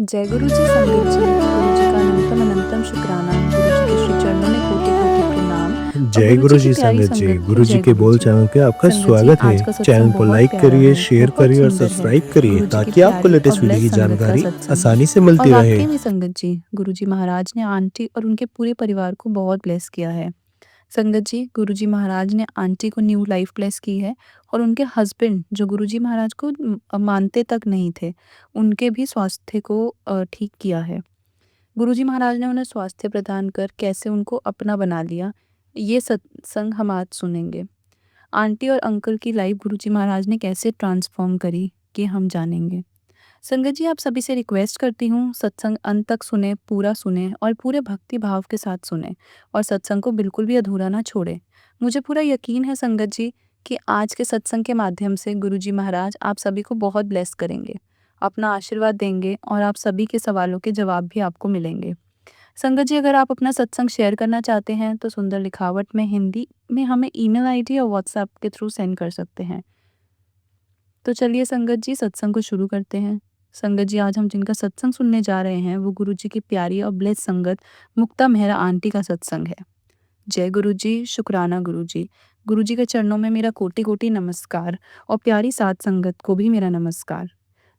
जय गुरु जी, संगत जी, गुरु जी का अनंतम अनंतम शुक्राना, गुरु जी के श्री चरणों में कोटि कोटि प्रणाम। और जय गुरु गुरु जी की जी प्यारी संगत जी, संगत को गुरु जी जय के गुरु बोल जी। चैनल पे आपका संगत जी, स्वागत है। आज का चैनल सत्संग को बहुत लाइक प्यारा करिए, है, शेयर बहुत करिए और सुंदर है। सब्सक्राइब करिए गुरु जी की ताकि आपको प्यारी और लेटेस्ट वीडियो ब्लेस की संगत का जानकारी सत्संग। आसानी से और मिलती रहे। वाकई में संगत जी, गुरु जी महाराज ने आंटी और उनके पूरे परिवार को बहुत ब्लेस किया है। संगत जी, गुरुजी महाराज ने आंटी को न्यू लाइफ ब्लेस की है। और उनके हस्बैंड जो गुरुजी महाराज को मानते तक नहीं थे, उनके भी स्वास्थ्य को ठीक किया है। गुरुजी महाराज ने उन्हें स्वास्थ्य प्रदान कर कैसे उनको अपना बना लिया, ये सत्संग हम आज सुनेंगे। आंटी और अंकल की लाइफ गुरुजी महाराज ने कैसे ट्रांसफॉर्म करी, ये हम जानेंगे। संगत जी, आप सभी से रिक्वेस्ट करती हूँ, सत्संग अंत तक सुने, पूरा सुने और पूरे भक्ति भाव के साथ सुने और सत्संग को बिल्कुल भी अधूरा ना छोड़े। मुझे पूरा यकीन है संगत जी कि आज के सत्संग के माध्यम से गुरुजी महाराज आप सभी को बहुत ब्लेस करेंगे, अपना आशीर्वाद देंगे और आप सभी के सवालों के जवाब भी आपको मिलेंगे। संगत जी, अगर आप अपना सत्संग शेयर करना चाहते हैं तो सुंदर लिखावट में हिंदी में हमें ईमेल आईडी और व्हाट्सएप के थ्रू सेंड कर सकते हैं। तो चलिए संगत जी, सत्संग को शुरू करते हैं। संगत जी, आज हम जिनका सत्संग सुनने जा रहे हैं वो गुरु जी की प्यारी और ब्लेस संगत मुक्ता मेहरा आंटी का सत्संग है। जय गुरु जी, शुक्राना गुरु जी। गुरु जी के चरणों में मेरा कोटि कोटि नमस्कार और प्यारी साध संगत को भी मेरा नमस्कार।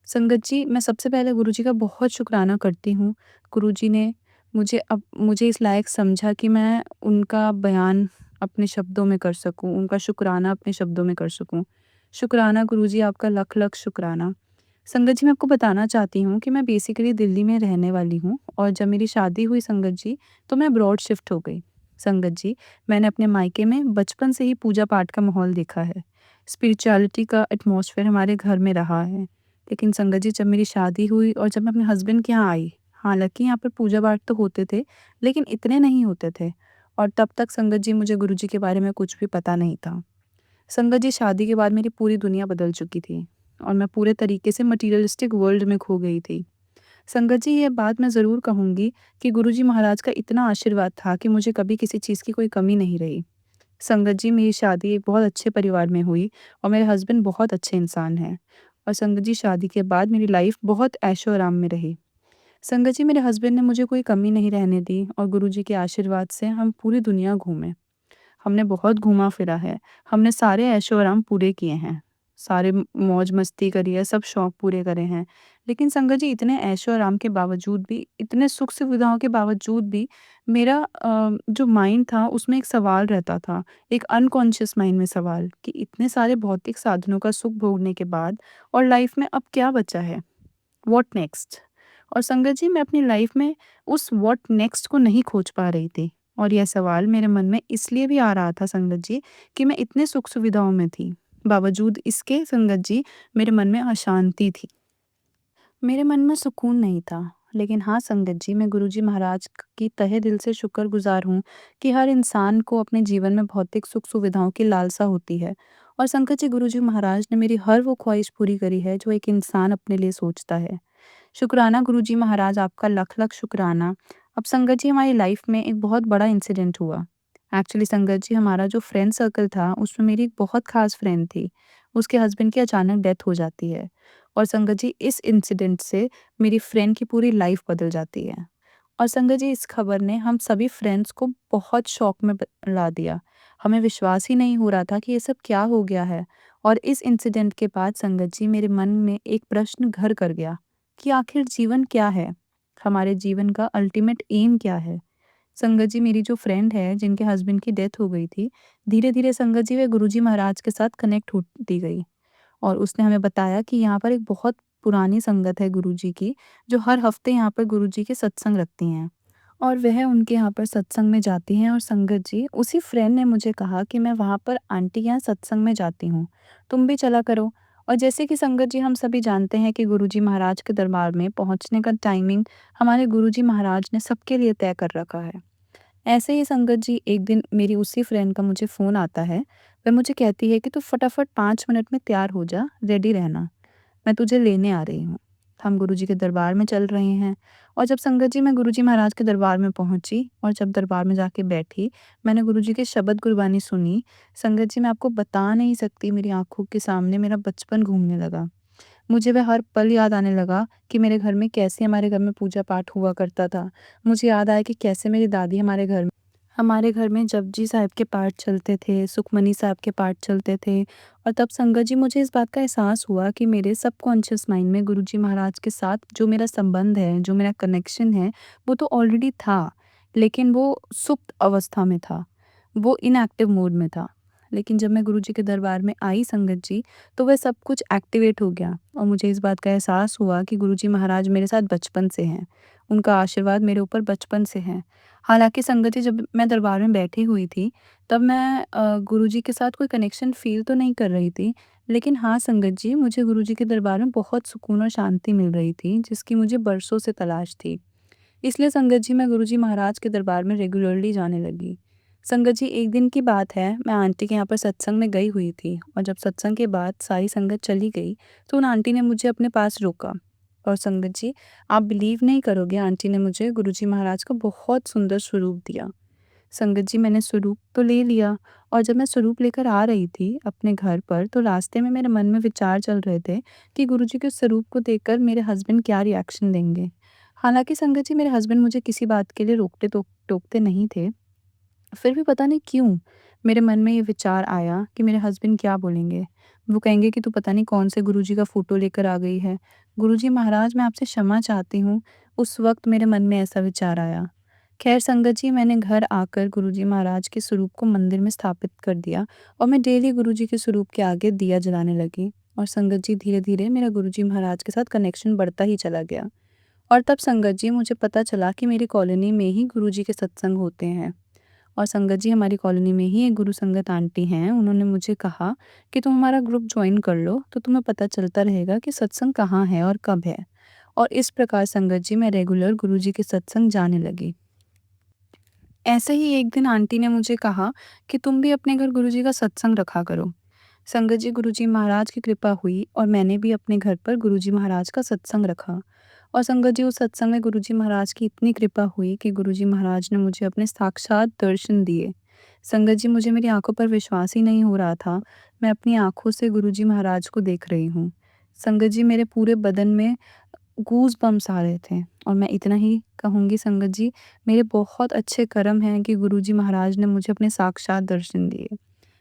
संगत जी, मैं सबसे पहले गुरु जी का बहुत शुक्राना करती हूँ। गुरु जी ने मुझे इस लायक समझा कि मैं उनका बयान अपने शब्दों में कर सकूँ, उनका शुक्राना अपने शब्दों में कर सकूँ। शुक्राना गुरु जी, आपका लख लख शुक्राना। संगत जी, मैं आपको बताना चाहती हूँ कि मैं बेसिकली दिल्ली में रहने वाली हूँ और जब मेरी शादी हुई संगत जी, तो मैं अब्रॉड शिफ्ट हो गई। संगत जी, मैंने अपने मायके में बचपन से ही पूजा पाठ का माहौल देखा है। स्पिरिचुअलिटी का एटमॉस्फेयर हमारे घर में रहा है। लेकिन संगत जी, जब मेरी शादी हुई और जब मैं अपने हस्बैंड के यहाँ आई, हालाँकि यहाँ पर पूजा पाठ तो होते थे, लेकिन इतने नहीं होते थे। और तब तक संगत जी मुझे गुरु जी के बारे में कुछ भी पता नहीं था। संगत जी, शादी के बाद मेरी पूरी दुनिया बदल चुकी थी और मैं पूरे तरीके से मटीरियलिस्टिक वर्ल्ड में खो गई थी। संगत जी, ये बात मैं ज़रूर कहूँगी कि गुरुजी महाराज का इतना आशीर्वाद था कि मुझे कभी किसी चीज़ की कोई कमी नहीं रही। संगत जी, मेरी शादी एक बहुत अच्छे परिवार में हुई और मेरे हस्बैंड बहुत अच्छे इंसान हैं। और संगत जी, शादी के बाद मेरी लाइफ बहुत ऐशो आराम में रही। संगत जी, मेरे हस्बैंड ने मुझे कोई कमी नहीं रहने दी और गुरुजी के आशीर्वाद से हम पूरी दुनिया घूमे। हमने बहुत घूमा-फिरा है। हमने सारे ऐशो-आराम पूरे किए हैं। सारे मौज-मस्ती करी है, सब शौक पूरे करे हैं। लेकिन संगत जी, इतने ऐशो-आराम के बावजूद भी, इतने सुख-सुविधाओं के बावजूद भी मेरा जो माइंड था उसमें एक सवाल रहता था, एक अनकॉन्शियस माइंड में सवाल कि इतने सारे भौतिक साधनों का सुख भोगने के बाद और लाइफ में अब क्या बचा है? What next? और संगत जी, मैं अपनी लाइफ में उस व्हाट नेक्स्ट को नहीं खोज पा रही थी और यह सवाल मेरे मन में इसलिए भी आ रहा था संगत जी कि मैं इतने सुख सुविधाओं में थी। बावजूद इसके संगत जी, मेरे मन में अशांति थी। मेरे मन में सुकून नहीं था। लेकिन हाँ संगत जी, मैं गुरुजी महाराज की तहे दिल से शुक्रगुजार हूँ कि हर इंसान को अपने जीवन में भौतिक सुख सुविधाओं की लालसा होती है। और संगत जी, गुरुजी महाराज ने मेरी हर वो ख्वाहिश पूरी करी है जो एक इंसान अपने लिए सोचता है। शुक्राना गुरुजी महाराज, आपका लख लख शुक्राना। अब संगत जी, हमारी लाइफ में एक बहुत बड़ा इंसिडेंट हुआ। एक्चुअली संगत जी, हमारा जो फ्रेंड सर्कल था उसमें मेरी एक बहुत खास फ्रेंड थी। उसके हस्बैंड की अचानक डेथ हो जाती है। और संगत जी, इस इंसिडेंट से मेरी फ्रेंड की पूरी लाइफ बदल जाती है। और संगत जी, इस खबर ने हम सभी फ्रेंड्स को बहुत शॉक में ला दिया। हमें विश्वास ही नहीं हो रहा था कि ये सब क्या हो गया है। और इस इंसिडेंट के बाद संगत जी, मेरे मन में एक प्रश्न घर कर गया कि आखिर जीवन क्या है? हमारे जीवन का अल्टीमेट एम क्या है? संगत जी, मेरी जो फ्रेंड है जिनके हस्बैंड की डेथ हो गई थी, धीरे-धीरे संगत जी वे गुरुजी महाराज के साथ कनेक्ट होती गई और उसने हमें बताया कि यहाँ पर एक बहुत पुरानी संगत है गुरुजी की, जो हर हफ्ते यहाँ पर गुरुजी के सत्संग रखती हैं और वह उनके यहाँ पर सत्संग में जाती हैं। और संगत जी, उसी फ्रेंड ने मुझे कहा कि मैं वहाँ पर आंटी के यहाँ सत्संग में जाती हूँ, तुम भी चला करो। और जैसे कि संगत जी, हम सभी जानते हैं कि गुरुजी महाराज के दरबार में पहुँचने का टाइमिंग हमारे गुरुजी महाराज ने सबके लिए तय कर रखा है। ऐसे ही संगत जी, एक दिन मेरी उसी फ्रेंड का मुझे फ़ोन आता है। वह मुझे कहती है कि तू फटाफट 5 मिनट में तैयार हो जा, रेडी रहना, मैं तुझे लेने आ रही हूँ। हम गुरुजी के दरबार में चल रहे हैं और जब संगत जी, मैं गुरुजी महाराज के दरबार में पहुँची और जब दरबार में जाके बैठी, मैंने गुरुजी के शब्द गुरबानी सुनी। संगत जी, मैं आपको बता नहीं सकती, मेरी आँखों के सामने मेरा बचपन घूमने लगा। मुझे वह हर पल याद आने लगा कि मेरे घर में कैसे हमारे घर में पूजा-पाठ हुआ करता था। मुझे याद आया कि कैसे मेरी दादी हमारे घर में जपजी साहिब के पाठ चलते थे, सुखमनी साहब के पाठ चलते थे। और तब संगत जी मुझे इस बात का एहसास हुआ कि मेरे सबकॉन्शियस माइंड में गुरुजी महाराज के साथ जो मेरा संबंध है, जो मेरा कनेक्शन है, वो तो ऑलरेडी था, लेकिन वो सुप्त अवस्था में था, वो इनएक्टिव मोड में था। लेकिन जब मैं गुरुजी के दरबार में आई संगत जी, तो वह सब कुछ एक्टिवेट हो गया और मुझे इस बात का एहसास हुआ कि गुरुजी महाराज मेरे साथ बचपन से हैं। उनका आशीर्वाद मेरे ऊपर बचपन से है। हालाँकि संगत जी जब मैं दरबार में बैठी हुई थी, तब मैं गुरुजी के साथ कोई कनेक्शन फ़ील तो नहीं कर रही थी। लेकिन हाँ, संगत जी मुझे गुरुजी के दरबार में बहुत सुकून और शांति मिल रही थी, जिसकी मुझे बरसों से तलाश थी। इसलिए संगत जी मैं गुरुजी महाराज के दरबार में रेगुलरली जाने लगी। संगत जी एक दिन की बात है, मैं आंटी के यहाँ पर सत्संग में गई हुई थी और जब सत्संग के बाद सारी संगत चली गई, तो उन आंटी ने मुझे अपने पास रोका। और संगत जी, आप बिलीव नहीं करोगे, आंटी ने मुझे गुरुजी महाराज का बहुत सुंदर स्वरूप दिया। संगत जी मैंने स्वरूप तो ले लिया और जब मैं स्वरूप लेकर आ रही थी अपने घर पर, तो रास्ते में मेरे मन में विचार चल रहे थे कि गुरुजी के स्वरूप को देखकर मेरे हस्बैंड क्या रिएक्शन देंगे। हालाँकि संगत जी मेरे हस्बैंड मुझे किसी बात के लिए टोकते नहीं थे, फिर भी पता नहीं क्यों मेरे मन में ये विचार आया कि मेरे हस्बैंड क्या बोलेंगे। वो कहेंगे कि तू पता नहीं कौन से गुरुजी का फ़ोटो लेकर आ गई है। गुरुजी महाराज मैं आपसे क्षमा चाहती हूँ, उस वक़्त मेरे मन में ऐसा विचार आया। ख़ैर संगत जी मैंने घर आकर गुरुजी महाराज के स्वरूप को मंदिर में स्थापित कर दिया और मैं डेली गुरुजी के स्वरूप के आगे दिया जलाने लगी। और संगत जी धीरे-धीरे मेरा गुरुजी महाराज के साथ कनेक्शन बढ़ता ही चला गया। और तब संगत जी मुझे पता चला कि मेरी कॉलोनी में ही गुरुजी के सत्संग होते हैं। और संगत जी हमारी कॉलोनी में ही एक गुरु संगत आंटी हैं, उन्होंने मुझे कहा कि तुम हमारा ग्रुप जॉइन कर लो, तो तुम्हें पता चलता रहेगा कि सत्संग कहाँ है और कब है। और इस प्रकार संगत जी मैं रेगुलर गुरुजी के सत्संग जाने लगी। ऐसे ही एक दिन आंटी ने मुझे कहा कि तुम भी अपने घर गुरुजी का सत्संग रखा करो। संगत जी गुरुजी महाराज की कृपा हुई और मैंने भी अपने घर पर गुरुजी महाराज का सत्संग रखा। और संगत जी उस सत्संग में गुरुजी महाराज की इतनी कृपा हुई कि गुरुजी महाराज ने मुझे अपने साक्षात दर्शन दिए। संगत जी मुझे मेरी आंखों पर विश्वास ही नहीं हो रहा था, मैं अपनी आंखों से गुरुजी महाराज को देख रही हूँ। संगत जी मेरे पूरे बदन में गूज़ बम्प्स आ रहे थे और मैं इतना ही कहूँगी संगत जी, मेरे बहुत अच्छे कर्म हैं कि गुरुजी महाराज ने मुझे अपने साक्षात दर्शन दिए।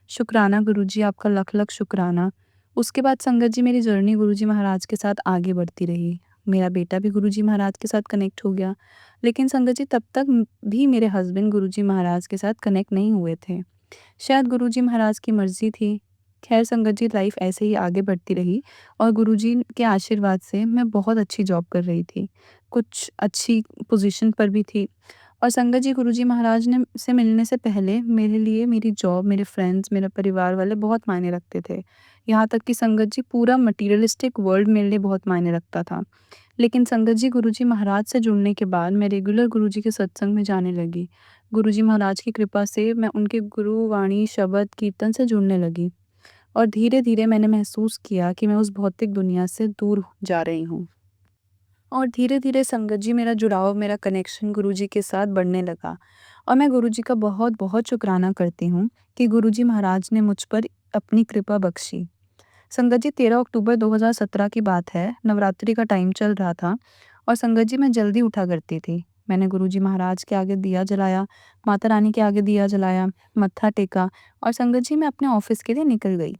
शुक्राना गुरुजी, आपका लख-लख शुक्राना। उसके बाद संगत जी मेरी जर्नी गुरुजी महाराज के साथ आगे बढ़ती रही। मेरा बेटा भी गुरुजी महाराज के साथ कनेक्ट हो गया। लेकिन संगत जी तब तक भी मेरे हस्बैंड गुरुजी महाराज के साथ कनेक्ट नहीं हुए थे। शायद गुरुजी महाराज की मर्ज़ी थी। ख़ैर संगत जी लाइफ़ ऐसे ही आगे बढ़ती रही और गुरुजी के आशीर्वाद से मैं बहुत अच्छी जॉब कर रही थी। कुछ अच्छी पोज़ीशन पर भी थी। और संगत जी गुरुजी महाराज ने से मिलने से पहले मेरे लिए मेरी जॉब, मेरे फ्रेंड्स, मेरा परिवार वाले बहुत मायने रखते थे। यहाँ तक कि संगत जी पूरा मटीरियलिस्टिक वर्ल्ड मेरे लिए बहुत मायने रखता था। लेकिन संगत जी गुरुजी महाराज से जुड़ने के बाद मैं रेगुलर गुरुजी के सत्संग में जाने लगी। गुरुजी महाराज की कृपा से मैं उनके गुरु वाणी, शब्द, कीर्तन से जुड़ने लगी और धीरे-धीरे मैंने महसूस किया कि मैं उस भौतिक दुनिया से दूर जा रही हूँ। और धीरे-धीरे संगत जी मेरा जुड़ाव, मेरा कनेक्शन गुरुजी के साथ बढ़ने लगा और मैं गुरुजी का बहुत-बहुत शुकराना करती हूँ कि गुरुजी महाराज ने मुझ पर अपनी कृपा बख्शी। संगत जी 13 अक्टूबर 2017 की बात है, नवरात्रि का टाइम चल रहा था और संगत जी मैं जल्दी उठा करती थी। मैंने गुरुजी महाराज के आगे दिया जलाया, माता रानी के आगे दिया जलाया, मत्था टेका और संगत जी मैं अपने ऑफ़िस के लिए निकल गई।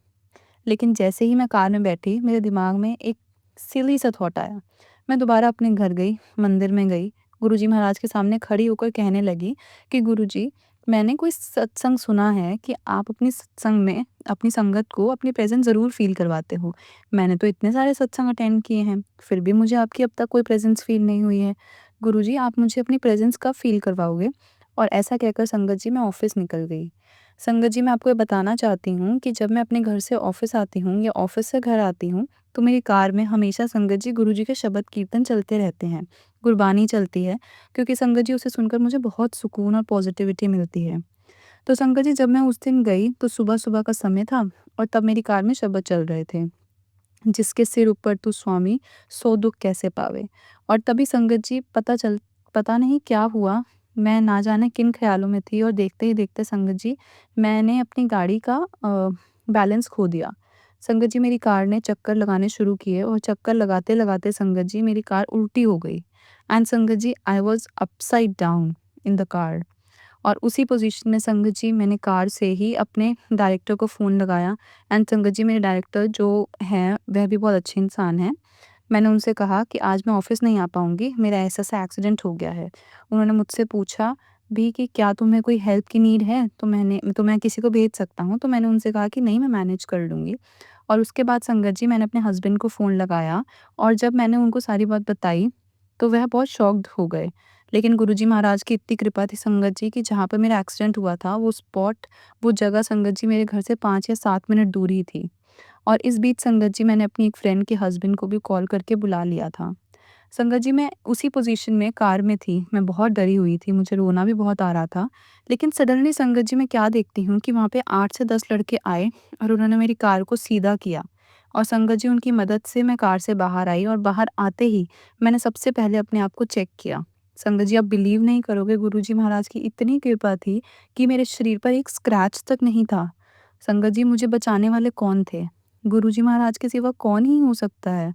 लेकिन जैसे ही मैं कार में बैठी, मेरे दिमाग में एक सिली सा थॉट आया। मैं दोबारा अपने घर गई, मंदिर में गई, गुरुजी महाराज के सामने खड़ी होकर कहने लगी कि गुरुजी, मैंने कोई सत्संग सुना है कि आप अपनी सत्संग में अपनी संगत को अपनी प्रेज़ेंस ज़रूर फ़ील करवाते हो। मैंने तो इतने सारे सत्संग अटेंड किए हैं, फिर भी मुझे आपकी अब तक कोई प्रेज़ेंस फ़ील नहीं हुई है। गुरुजी, आप मुझे अपनी प्रेज़ेंस कब फ़ील करवाओगे? और ऐसा कहकर संगत जी मैं ऑफ़िस निकल गई। संगत जी मैं आपको ये बताना चाहती हूँ कि जब मैं अपने घर से ऑफ़िस आती हूँ या ऑफ़िस से घर आती हूँ, तो मेरी कार में हमेशा संगत जी गुरुजी के शब्द कीर्तन चलते रहते हैं, गुरबानी चलती है, क्योंकि संगत जी उसे सुनकर मुझे बहुत सुकून और पॉज़िटिविटी मिलती है। तो संगत जी जब मैं उस दिन गई तो सुबह-सुबह का समय था और तब मेरी कार में शब्द चल रहे थे, जिसके सिर ऊपर तू स्वामी सो दुःख कैसे पावे। और तभी संगत जी पता नहीं क्या हुआ, मैं ना जाने किन ख़्यालों में थी और देखते ही देखते संगत जी मैंने अपनी गाड़ी का बैलेंस खो दिया। संगत जी मेरी कार ने चक्कर लगाने शुरू किए और चक्कर लगाते-लगाते संगत जी मेरी कार उल्टी हो गई and sangat ji I was upside down in the car. और उसी पोज़ीशन में संगत जी मैंने कार से ही अपने डायरेक्टर को फ़ोन लगाया एंड संगत जी मेरे डायरेक्टर जो हैं वह भी बहुत अच्छे इंसान हैं। मैंने उनसे कहा कि आज मैं ऑफ़िस नहीं आ पाऊँगी, मेरा ऐसा-ऐसा एक्सीडेंट हो गया है। उन्होंने मुझसे पूछा भी कि क्या तुम्हें कोई हेल्प की नीड है? तो मैं किसी को भेज सकता हूँ? तो मैंने उनसे कहा कि नहीं मैं मैनेज कर लूँगी। और उसके बाद संगत जी मैंने अपने हस्बैंड को फ़ोन लगाया और जब मैंने उनको सारी बात बताई, तो वह बहुत शॉक्ड हो गए। लेकिन गुरुजी महाराज की इतनी कृपा थी संगत जी कि जहाँ पे मेरा एक्सीडेंट हुआ था वो स्पॉट, वो जगह संगत जी मेरे घर से 5 या 7 मिनट दूर ही थी। और इस बीच संगत जी मैंने अपनी एक फ्रेंड के हस्बैंड को भी कॉल करके बुला लिया था। संगत जी मैं उसी पोज़ीशन में कार में थी, मैं बहुत डरी हुई थी, मुझे रोना भी बहुत आ रहा था। लेकिन सडनली संगत जी मैं क्या देखती हूँ कि वहाँ पे 8 से 10 लड़के आए और उन्होंने मेरी कार को सीधा किया। और संगत जी उनकी मदद से मैं कार से बाहर आई और बाहर आते ही मैंने सबसे पहले अपने आप को चेक किया। संगत जी आप बिलीव नहीं करोगे गुरुजी महाराज की इतनी कृपा थी कि मेरे शरीर पर एक स्क्रैच तक नहीं था। संगत जी मुझे बचाने वाले कौन थे? गुरुजी महाराज के सिवा कौन ही हो सकता है?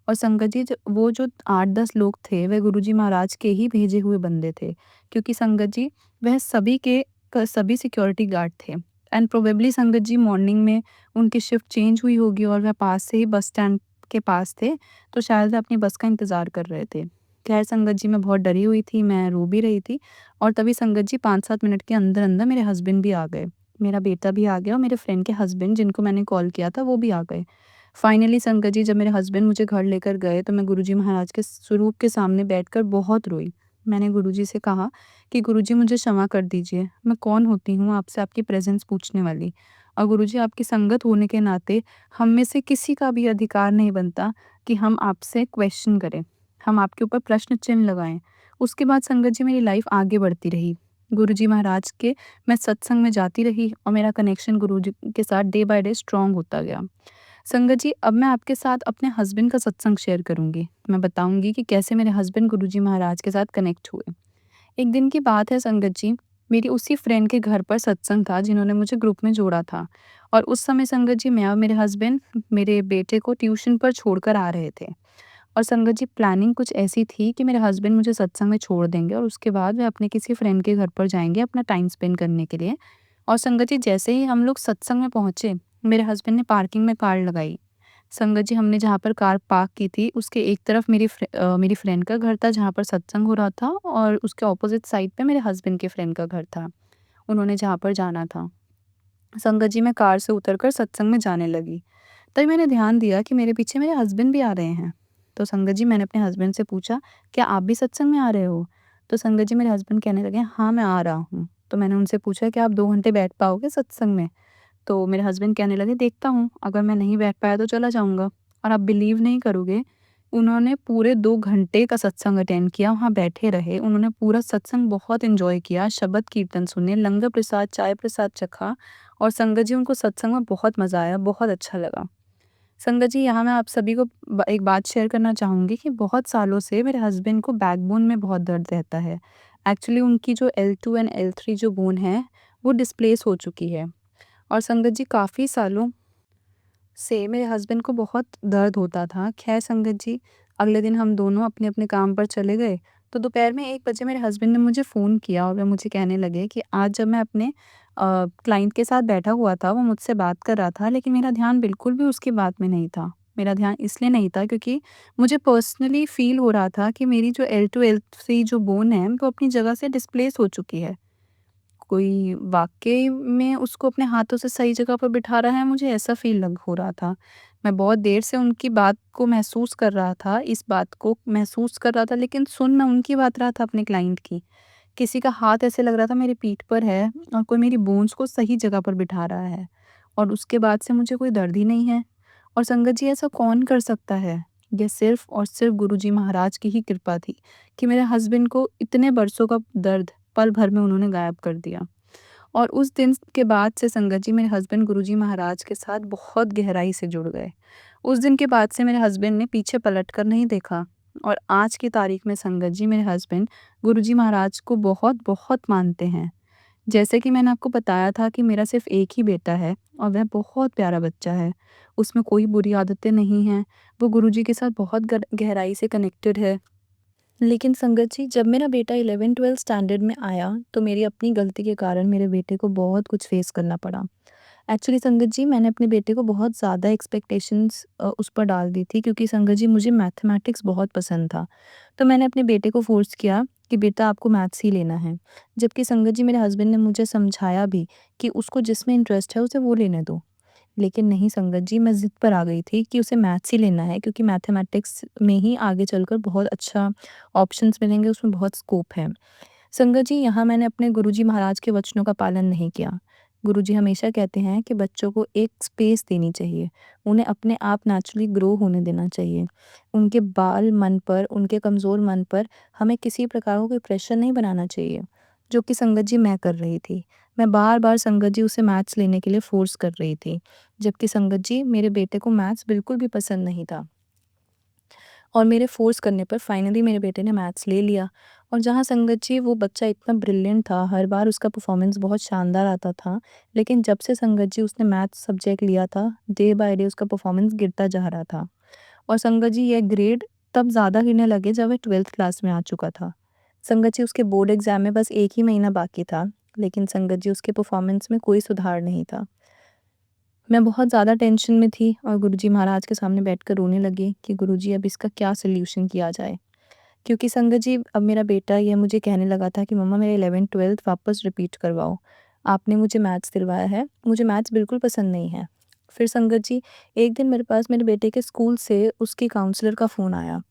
और संगत जी वो जो 8-10 लोग थे वह गुरुजी महाराज के ही भेजे हुए बंदे थे। क्योंकि संगत जी वह सभी सिक्योरिटी गार्ड थे एंड प्रोबेबली संगत जी मॉर्निंग में उनकी शिफ्ट चेंज हुई होगी और वह पास से ही बस स्टैंड के पास थे, तो शायद वह अपनी बस का इंतज़ार कर रहे थे। ख़ैर संगत जी मैं बहुत डरी हुई थी, मैं रो भी रही थी और तभी संगत जी 5-7 मिनट के अंदर-अंदर मेरे हस्बैंड भी आ गए। मेरा बेटा भी आ गया और मेरे फ्रेंड के हस्बैंड जिनको मैंने कॉल किया था वो भी आ गए। फाइनली संगत जी जब मेरे हस्बैंड मुझे घर लेकर गए तो मैं गुरुजी महाराज के स्वरूप के सामने बैठकर बहुत रोई। मैंने गुरुजी से कहा कि गुरुजी मुझे क्षमा कर दीजिए। मैं कौन होती हूँ आपसे आपकी प्रेज़ेंस पूछने वाली। और गुरुजी आपकी संगत होने के नाते हम में से किसी का भी अधिकार नहीं बनता कि हम आपसे क्वेश्चन करें। हम आपके ऊपर प्रश्न चिन्ह लगाएँ। उसके बाद संगत जी मेरी लाइफ़ आगे बढ़ती रही। गुरुजी महाराज के मैं सत्संग में जाती रही और मेरा कनेक्शन गुरुजी के साथ डे बाय डे स्ट्रॉन्ग होता गया। संगत जी अब मैं आपके साथ अपने हस्बैंड का सत्संग शेयर करूँगी। मैं बताऊँगी कि कैसे मेरे हस्बैंड गुरुजी महाराज के साथ कनेक्ट हुए। एक दिन की बात है संगत जी, मेरी उसी फ्रेंड के घर पर सत्संग था जिन्होंने मुझे ग्रुप में जोड़ा था। और उस समय संगत जी मैं और मेरे हस्बैंड मेरे बेटे को ट्यूशन पर छोड़कर आ रहे थे। और संगत जी प्लानिंग कुछ ऐसी थी कि मेरे हस्बैंड मुझे सत्संग में छोड़ देंगे और उसके बाद वे अपने किसी फ्रेंड के घर पर जाएँगे अपना टाइम स्पेंड करने के लिए। और संगत जी जैसे ही हम लोग सत्संग में पहुँचे, मेरे हस्बैंड ने पार्किंग में कार लगाई। संगत जी हमने जहाँ पर कार पार्क की थी उसके एक तरफ मेरी फ्रेंड का घर था जहाँ पर सत्संग हो रहा था और उसके अपोज़िट साइड पे मेरे हस्बैंड के फ्रेंड का घर था, उन्होंने जहाँ पर जाना था। संगत जी मैं कार से उतरकर सत्संग में जाने लगी। तभी मैंने ध्यान दिया कि मेरे पीछे मेरे हस्बैंड भी आ रहे हैं। तो संगत जी मैंने अपने हस्बैंड से पूछा, "क्या आप भी सत्संग में आ रहे हो?" तो संगत जी मेरे हस्बैंड कहने लगे, "हाँ, मैं आ रहा हूँ।" तो मैंने उनसे पूछा, "क्या आप 2 घंटे बैठ पाओगे सत्संग में?" तो मेरे हस्बैंड कहने लगे, "देखता हूँ, अगर मैं नहीं बैठ पाया तो चला जाऊँगा।" और आप बिलीव नहीं करोगे, उन्होंने पूरे 2 घंटे का सत्संग अटेंड किया, वहाँ बैठे रहे। उन्होंने पूरा सत्संग बहुत एन्जॉय किया, शबद कीर्तन सुने, लंगर प्रसाद, चाय प्रसाद चखा और संगत जी उनको सत्संग में बहुत मज़ा आया, बहुत अच्छा लगा। संगत जी यहाँ मैं आप सभी को एक बात शेयर करना चाहूँगी कि बहुत सालों से मेरे हस्बैंड को बैकबोन में बहुत दर्द रहता है। एक्चुअली उनकी जो L2 एंड L3 जो बोन है, वो डिस्प्लेस हो चुकी है। और संगत जी काफ़ी सालों से मेरे हस्बैंड को बहुत दर्द होता था। ख़ैर संगत जी, अगले दिन हम दोनों अपने-अपने काम पर चले गए, तो दोपहर में 1 बजे मेरे हस्बैंड ने मुझे फ़ोन किया और वे मुझे कहने लगे कि आज जब मैं अपने क्लाइंट के साथ बैठा हुआ था, वो मुझसे बात कर रहा था, लेकिन मेरा ध्यान बिल्कुल भी उसकी बात में नहीं था। मेरा ध्यान इसलिए नहीं था क्योंकि मुझे पर्सनली फ़ील हो रहा था कि मेरी जो L2, L3 जो बोन है, वो अपनी जगह से डिस्प्लेस हो चुकी है। कोई वाक़ई में उसको अपने हाथों से सही जगह पर बिठा रहा है, मुझे ऐसा फ़ील लग हो रहा था। मैं बहुत देर से उनकी बात को महसूस कर रहा था, इस बात को महसूस कर रहा था लेकिन सुन मैं उनकी बात रहा था अपने क्लाइंट की। किसी का हाथ ऐसे लग रहा था मेरी पीठ पर है और कोई मेरी बोन्स को सही जगह पर बिठा रहा है और उसके बाद से मुझे कोई दर्द ही नहीं है। और संगत जी ऐसा कौन कर सकता है? ये सिर्फ़ और सिर्फ़ गुरुजी महाराज की ही कृपा थी कि मेरे हस्बैंड को इतने बरसों का दर्द पल भर में उन्होंने गायब कर दिया। और उस दिन के बाद से संगत जी मेरे हस्बैंड गुरुजी महाराज के साथ बहुत गहराई से जुड़ गए। उस दिन के बाद से मेरे हस्बैंड ने पीछे पलट कर नहीं देखा और आज की तारीख में संगत जी मेरे हस्बैंड गुरुजी महाराज को बहुत-बहुत मानते हैं। जैसे कि मैंने आपको बताया था कि मेरा सिर्फ़ एक ही बेटा है और वह बहुत प्यारा बच्चा है। उसमें कोई बुरी आदतें नहीं हैं, वो गुरुजी के साथ बहुत गहराई से कनेक्टेड है। लेकिन संगत जी, जब मेरा बेटा 11-12 स्टैंडर्ड में आया, तो मेरी अपनी गलती के कारण मेरे बेटे को बहुत कुछ फ़ेस करना पड़ा। एक्चुअली संगत जी, मैंने अपने बेटे को बहुत ज़्यादा एक्सपेक्टेशंस उस पर डाल दी थी, क्योंकि संगत जी मुझे मैथमेटिक्स बहुत पसंद था। तो मैंने अपने बेटे को फ़ोर्स किया कि बेटा आपको मैथ्स ही लेना है। जबकि संगत जी, मेरे हस्बैंड ने मुझे समझाया भी कि उसको जिसमें इंटरेस्ट है उसे वो लेने दो। लेकिन नहीं संगत जी, मैं ज़िद पर आ गई थी कि उसे मैथ्स ही लेना है, क्योंकि मैथमेटिक्स में ही आगे चलकर बहुत अच्छा ऑप्शंस मिलेंगे, उसमें बहुत स्कोप है। संगत जी, यहाँ मैंने अपने गुरुजी महाराज के वचनों का पालन नहीं किया। गुरुजी हमेशा कहते हैं कि बच्चों को एक स्पेस देनी चाहिए, उन्हें अपने आप नेचुरली ग्रो होने देना चाहिए। उनके बाल मन पर, उनके कमज़ोर मन पर हमें किसी प्रकार का कोई प्रेशर नहीं बनाना चाहिए, जो कि संगत जी मैं कर रही थी। मैं बार-बार संगत जी उसे मैथ्स लेने के लिए फ़ोर्स कर रही थी, जबकि संगत जी मेरे बेटे को मैथ्स बिल्कुल भी पसंद नहीं था। और मेरे फ़ोर्स करने पर फाइनली मेरे बेटे ने मैथ्स ले लिया। और जहाँ संगत जी वो बच्चा इतना ब्रिलियंट था, हर बार उसका परफ़ॉर्मेंस बहुत शानदार आता था, लेकिन जब से संगत जी उसने मैथ्स सब्जेक्ट लिया था, डे बाय डे उसका परफ़ॉर्मेंस गिरता जा रहा था। और संगत जी ये ग्रेड तब ज़्यादा गिरने लगे जब वह 12th क्लास में आ चुका था। संगत जी उसके बोर्ड एग्ज़ाम में बस 1 ही महीना बाकी था, लेकिन संगत जी उसके परफ़ॉर्मेंस में कोई सुधार नहीं था। मैं बहुत ज़्यादा टेंशन में थी और गुरुजी महाराज के सामने बैठकर रोने लगी कि गुरुजी अब इसका क्या सॉल्यूशन किया जाए। क्योंकि संगत जी अब मेरा बेटा ये मुझे कहने लगा था कि मम्मा मेरा 11th-12th वापस रिपीट करवाओ। आपने मुझे मैथ्स दिलवाया है, मुझे मैथ्स बिल्कुल पसंद नहीं है। फिर संगत जी, एक दिन मेरे पास मेरे बेटे के स्कूल से उसकी काउंसलर का फ़ोन आया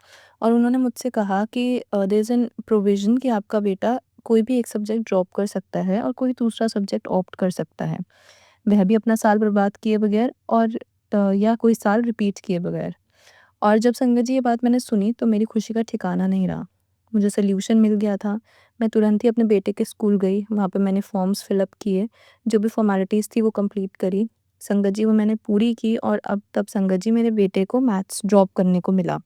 और उन्होंने मुझसे कहा कि देयर इज़ एन प्रोविज़न कि आपका बेटा कोई भी एक सब्जेक्ट ड्रॉप कर सकता है और कोई दूसरा सब्जेक्ट ऑप्ट कर सकता है। वह भी अपना साल बर्बाद किए बगैर और या कोई साल रिपीट किए बगैर। और जब संगत जी ये बात मैंने सुनी तो मेरी खुशी का ठिकाना नहीं रहा। मुझे सॉल्यूशन मिल गया था। मैं तुरंत ही अपने बेटे के स्कूल गई, वहाँ पे मैंने फॉर्म्स फिल अप किए, जो भी फ़ॉर्मेलिटीज़ थी वो कंप्लीट करी। संगत जी वो मैंने पूरी की और अब तब संगत जी मेरे बेटे को मैथ्स ड्रॉप करने को मिला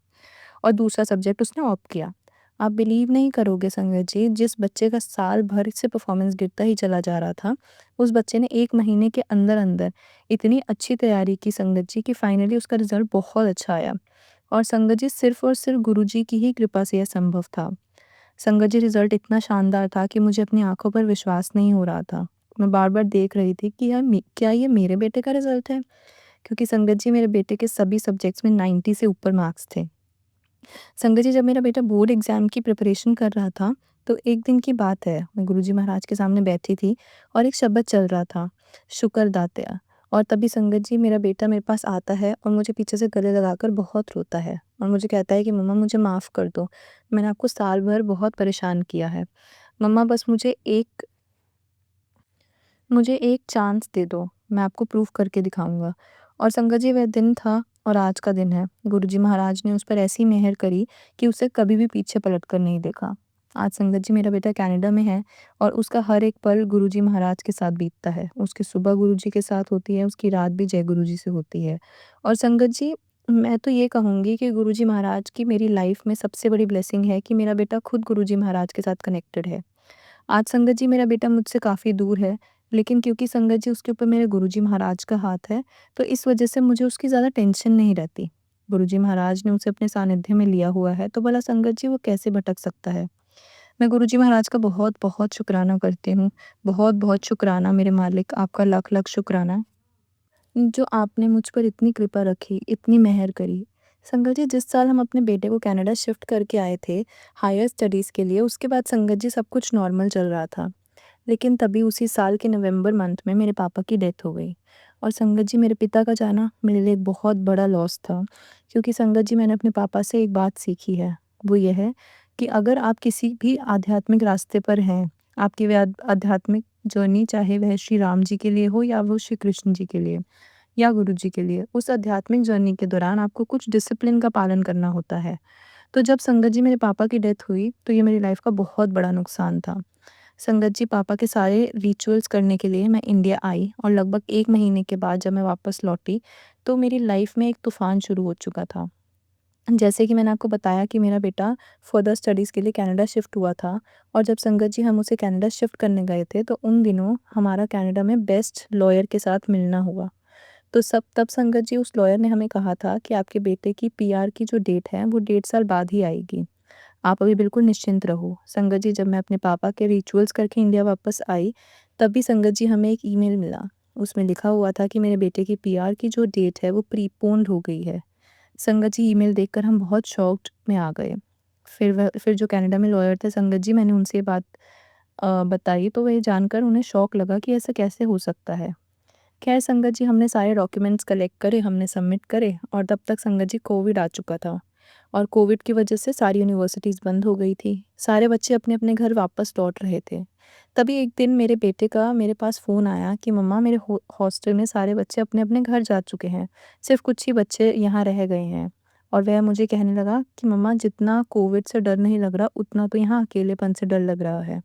और दूसरा सब्जेक्ट उसने ऑप्ट किया। आप बिलीव नहीं करोगे संगत जी, जिस बच्चे का साल भर से परफ़ॉर्मेंस गिरता ही चला जा रहा था, उस बच्चे ने 1 महीने के अंदर-अंदर इतनी अच्छी तैयारी की संगत जी कि फाइनली उसका रिज़ल्ट बहुत अच्छा आया। और संगत जी सिर्फ़ और सिर्फ़ गुरुजी की ही कृपा से यह संभव था। संगत जी रिज़ल्ट इतना शानदार था कि मुझे अपनी आँखों पर विश्वास नहीं हो रहा था। मैं बार-बार देख रही थी कि क्या ये मेरे बेटे का रिज़ल्ट है? क्योंकि संगत जी मेरे बेटे के सभी सब्जेक्ट्स में 90 से ऊपर मार्क्स थे। संगत जी जब मेरा बेटा बोर्ड एग्ज़ाम की प्रिपरेशन कर रहा था, तो एक दिन की बात है, मैं गुरुजी महाराज के सामने बैठी थी और एक शब्द चल रहा था, शुक्र दातया। और तभी संगत जी मेरा बेटा मेरे पास आता है और मुझे पीछे से गले लगाकर बहुत रोता है और मुझे कहता है कि मम्मा मुझे माफ़ कर दो, मैंने आपको साल भर बहुत परेशान किया है। मम्मा बस मुझे एक चांस दे दो, मैं आपको प्रूफ़ करके दिखाऊँगा। और संगत जी वह दिन था और आज का दिन है। गुरुजी महाराज ने उस पर ऐसी मेहर करी कि उसे कभी भी पीछे पलट कर नहीं देखा। आज संगत जी मेरा बेटा कनाडा में है और उसका हर एक पल गुरुजी महाराज के साथ बीतता है। उसकी सुबह गुरुजी के साथ होती है, उसकी रात भी जय गुरुजी से होती है। और संगत जी, मैं तो ये कहूँगी कि गुरुजी महाराज की मेरी लाइफ़ में सबसे बड़ी ब्लेसिंग है कि मेरा बेटा खुद गुरुजी महाराज के साथ कनेक्टेड है। आज संगत जी मेरा बेटा मुझसे काफ़ी दूर है, लेकिन क्योंकि संगत जी उसके ऊपर मेरे गुरुजी महाराज का हाथ है, तो इस वज़ह से मुझे उसकी ज़्यादा टेंशन नहीं रहती। गुरुजी महाराज ने उसे अपने सानिध्य में लिया हुआ है, तो भला संगत जी वो कैसे भटक सकता है? मैं गुरुजी महाराज का बहुत-बहुत शुकराना करती हूँ। बहुत-बहुत शुकराना मेरे मालिक, आपका लाख-लाख शुकराना। जो आपने मुझ पर इतनी कृपा रखी, इतनी मेहर करी। संगत जी जिस साल हम अपने बेटे को कनाडा शिफ्ट करके आए थे, हायर स्टडीज़ के लिए, उसके बाद संगत जी सब कुछ नॉर्मल चल रहा था। लेकिन तभी उसी साल के नवंबर मंथ में मेरे पापा की डेथ हो गई। और संगत जी मेरे पिता का जाना मेरे लिए एक बहुत बड़ा लॉस था, क्योंकि संगत जी मैंने अपने पापा से एक बात सीखी है, वो ये है कि अगर आप किसी भी आध्यात्मिक रास्ते पर हैं, आपकी वह आध्यात्मिक जर्नी चाहे वह श्री राम जी के लिए हो या वो श्री कृष्ण जी के लिए या गुरु जी के लिए, उस आध्यात्मिक जर्नी के दौरान आपको कुछ डिसिप्लिन का पालन करना होता है। तो जब संगत जी मेरे पापा की डेथ हुई, तो ये मेरी लाइफ़ का बहुत बड़ा नुकसान था। संगत जी पापा के सारे रिचुअल्स करने के लिए मैं इंडिया आई और लगभग 1 महीने के बाद जब मैं वापस लौटी, तो मेरी लाइफ़ में एक तूफ़ान शुरू हो चुका था। जैसे कि मैंने आपको बताया कि मेरा बेटा फर्दर स्टडीज़ के लिए कनाडा शिफ्ट हुआ था और जब संगत जी हम उसे कनाडा शिफ्ट करने गए थे, तो उन दिनों हमारा कनाडा में बेस्ट लॉयर के साथ मिलना हुआ। तो सब तब संगत जी उस लॉयर ने हमें कहा था कि आपके बेटे की पीआर की जो डेट है, वो 1.5 साल बाद ही आएगी। आप अभी बिल्कुल निश्चिंत रहो। संगत जी जब मैं अपने पापा के रिचुअल्स करके इंडिया वापस आई, तब भी संगत जी हमें एक ईमेल मिला। उसमें लिखा हुआ था कि मेरे बेटे की पीआर की जो डेट है, वो प्रीपोन्ड हो गई है। संगत जी ईमेल देखकर हम बहुत शॉक्ड में आ गए। फिर जो कनाडा में लॉयर थे संगत जी मैंने उनसे ये बात बताई तो ये जानकर उन्हें शॉक लगा कि ऐसा कैसे हो सकता है। ख़ैर संगत जी हमने सारे डॉक्यूमेंट्स कलेक्ट करे, हमने सबमिट करे और तब तक संगत जी कोविड आ चुका था और कोविड की वजह से सारी यूनिवर्सिटीज़ बंद हो गई थी। सारे बच्चे अपने-अपने घर वापस लौट रहे थे। तभी एक दिन मेरे बेटे का मेरे पास फ़ोन आया कि मम्मा मेरे हॉस्टल में सारे बच्चे अपने-अपने घर जा चुके हैं। सिर्फ़ कुछ ही बच्चे यहाँ रह गए हैं। और वह मुझे कहने लगा कि मम्मा जितना कोविड से डर नहीं लग रहा, उतना तो यहाँ अकेलेपन से डर लग रहा है।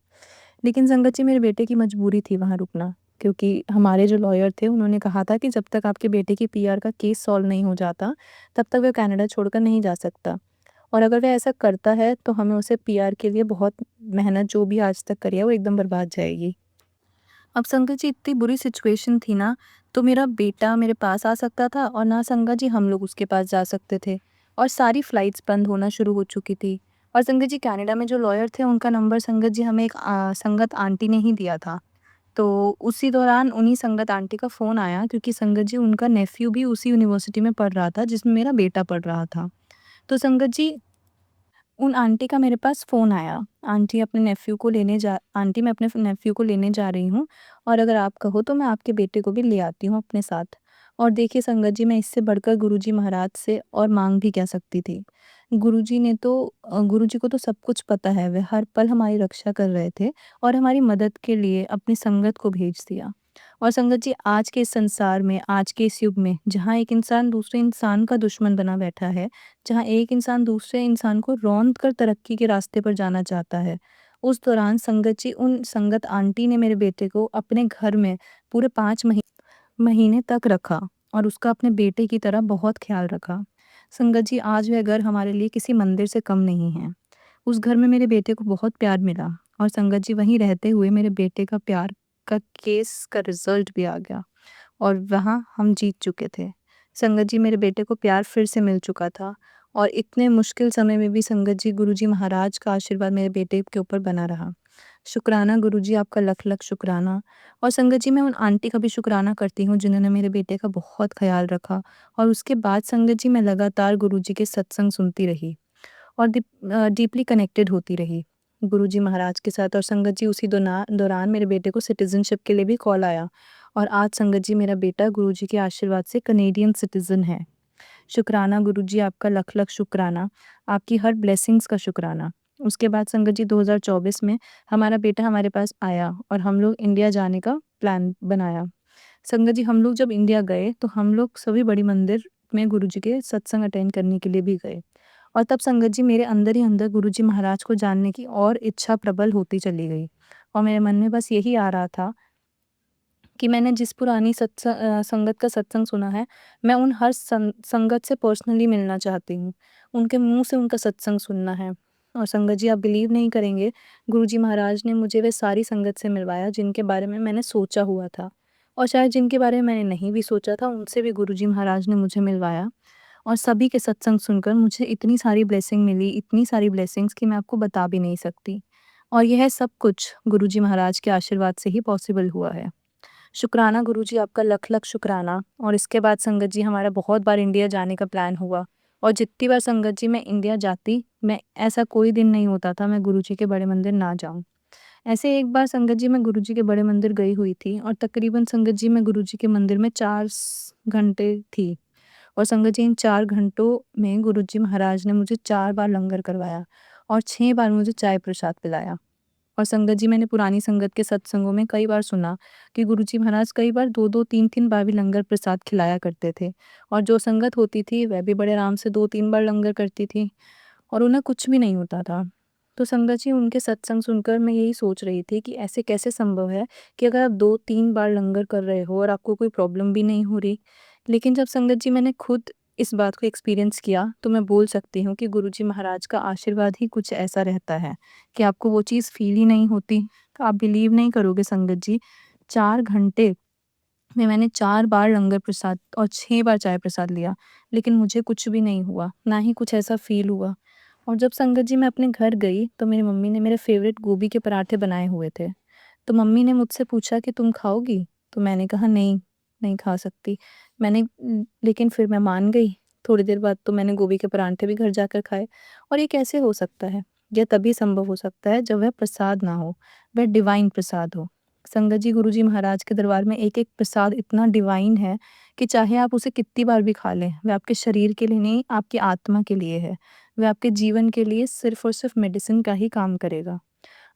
लेकिन संगत जी मेरे बेटे की मजबूरी थी वहाँ रुकना, क्योंकि हमारे जो लॉयर थे उन्होंने कहा था कि जब तक आपके बेटे की पीआर का केस सॉल्व नहीं हो जाता, तब तक वह कनाडा छोड़कर नहीं जा सकता और अगर वह ऐसा करता है तो हमें उसे पीआर के लिए बहुत मेहनत जो भी आज तक करी है वो एकदम बर्बाद जाएगी। अब संगत जी इतनी बुरी सिचुएशन थी ना, तो मेरा बेटा मेरे पास आ सकता था और ना संगत जी हम लोग उसके पास जा सकते थे और सारी फ्लाइट्स बंद होना शुरू हो चुकी थी। और संगत जी कनाडा में जो लॉयर थे उनका नंबर संगत जी हमें एक संगत आंटी ने ही दिया था। तो उसी दौरान उन्हीं संगत आंटी का फ़ोन आया क्योंकि संगत जी उनका नेफ़्यू भी उसी यूनिवर्सिटी में पढ़ रहा था जिसमें मेरा बेटा पढ़ रहा था। तो संगत जी उन आंटी का मेरे पास फ़ोन आया। आंटी मैं अपने नेफ़्यू को लेने जा रही हूँ और अगर आप कहो तो मैं आपके बेटे को भी ले आती हूँ अपने साथ। और देखिए संगत जी मैं इससे बढ़कर गुरुजी महाराज से और माँग भी क्या सकती थी। गुरुजी को तो सब कुछ पता है, वे हर पल हमारी रक्षा कर रहे थे और हमारी मदद के लिए अपनी संगत को भेज दिया। और संगत जी आज के इस संसार में, आज के इस युग में जहाँ एक इंसान दूसरे इंसान का दुश्मन बना बैठा है, जहाँ एक इंसान दूसरे इंसान को रौंद कर तरक्की के रास्ते पर जाना चाहता है, उस दौरान संगत जी उन संगत आंटी ने मेरे बेटे को अपने घर में पूरे 5 महीने तक रखा और उसका अपने बेटे की तरह बहुत ख़्याल रखा। संगत जी आज वह घर हमारे लिए किसी मंदिर से कम नहीं है। उस घर में मेरे बेटे को बहुत प्यार मिला और संगत जी वहीं रहते हुए मेरे बेटे का प्यार का केस का रिज़ल्ट भी आ गया। और वहाँ हम जीत चुके थे। संगत जी मेरे बेटे को प्यार फिर से मिल चुका था और इतने मुश्किल समय में भी संगत जी गुरुजी महाराज का आशीर्वाद मेरे बेटे के ऊपर बना रहा। शुक्राना गुरुजी आपका लख-लख शुक्राना। और संगत जी मैं उन आंटी का भी शुक्राना करती हूँ जिन्होंने मेरे बेटे का बहुत ख़्याल रखा और उसके बाद संगत जी मैं लगातार गुरुजी के सत्संग सुनती रही और डीपली कनेक्टेड होती रही गुरुजी महाराज के साथ। और संगत जी उसी दौरान मेरे बेटे को सिटीज़नशिप के लिए भी कॉल आया और आज संगत जी मेरा बेटा गुरुजी के आशीर्वाद से कनेडियन सिटीज़न है। शुक्राना गुरुजी आपका लख-लख शुक्राना, आपकी हर ब्लेसिंग्स का शुक्राना। उसके बाद संगत जी 2024 में हमारा बेटा हमारे पास आया और हम लोग इंडिया जाने का प्लान बनाया। संगत जी हम लोग जब इंडिया गए तो हम लोग सभी बड़ी मंदिर में गुरुजी के सत्संग अटेंड करने के लिए भी गए। और तब संगत जी मेरे अंदर ही अंदर गुरुजी महाराज को जानने की और इच्छा प्रबल होती चली गई और मेरे मन में बस यही आ रहा था कि मैंने जिस पुरानी संगत का सत्संग सुना है, मैं उन हर संगत से पर्सनली मिलना चाहती हूँ। उनके मुँह से उनका सत्संग सुनना है। और संगत जी आप बिलीव नहीं करेंगे, गुरुजी महाराज ने मुझे वे सारी संगत से मिलवाया जिनके बारे में मैंने सोचा हुआ था। और शायद जिनके बारे में मैंने नहीं भी सोचा था, उनसे भी गुरुजी महाराज ने मुझे मिलवाया। और सभी के सत्संग सुनकर मुझे इतनी सारी ब्लेसिंग मिली, इतनी सारी ब्लेसिंग्स कि मैं आपको बता भी नहीं सकती। और यह सब कुछ गुरुजी महाराज के आशीर्वाद से ही पॉसिबल हुआ है। शुक्राना गुरुजी आपका लख-लख शुक्राना। और इसके बाद संगत जी हमारा बहुत बार इंडिया जाने का प्लान हुआ और जितनी बार संगत जी मैं इंडिया जाती, मैं ऐसा कोई दिन नहीं होता था मैं गुरुजी के बड़े मंदिर ना जाऊँ। ऐसे एक बार संगत जी मैं गुरुजी के बड़े मंदिर गई हुई थी और तकरीबन संगत जी मैं गुरुजी के मंदिर में 4 घंटे थी और संगत जी इन 4 घंटों में गुरुजी महाराज ने मुझे 4 बार लंगर करवाया और 6 बार मुझे चाय प्रसाद पिलाया। और संगत जी मैंने पुरानी संगत के सत्संगों में कई बार सुना कि गुरुजी महाराज कई बार 2-2 3-3 बार भी लंगर प्रसाद खिलाया करते थे और जो संगत होती थी वह भी बड़े आराम से 2-3 बार लंगर करती थी और उन्हें कुछ भी नहीं होता था। तो संगत जी उनके सत्संग सुनकर मैं यही सोच रही थी कि ऐसे कैसे संभव है कि अगर आप 2-3 बार लंगर कर रहे हो और आपको कोई प्रॉब्लम भी नहीं हो रही। लेकिन जब संगत जी मैंने खुद इस बात को एक्सपीरियंस किया, तो मैं बोल सकती हूँ कि गुरुजी महाराज का आशीर्वाद ही कुछ ऐसा रहता है कि आपको वो चीज़ फ़ील ही नहीं होती। आप बिलीव नहीं करोगे संगत जी, 4 घंटे में मैंने 4 बार लंगर प्रसाद और 6 बार चाय प्रसाद लिया, लेकिन मुझे कुछ भी नहीं हुआ, ना ही कुछ ऐसा फ़ील हुआ। और जब संगत जी मैं अपने घर गई, तो मेरी मम्मी ने मेरे फ़ेवरेट गोभी के पराठे बनाए हुए थे। तो मम्मी ने मुझसे पूछा कि तुम खाओगी? तो मैंने कहा नहीं, नहीं खा सकती। लेकिन फिर मैं मान गई। थोड़ी देर बाद तो मैंने गोभी के पराठे भी घर जाकर खाए। और ये कैसे हो सकता है? यह तभी संभव हो सकता है जब वह प्रसाद ना हो, वह डिवाइन प्रसाद हो। संगत जी, गुरुजी महाराज के दरबार में एक-एक प्रसाद इतना डिवाइन है कि चाहे आप उसे कितनी बार भी खा लें, वह आपके शरीर के लिए नहीं, आपकी आत्मा के लिए है। वह आपके जीवन के लिए सिर्फ़ और सिर्फ़ मेडिसिन का ही काम करेगा,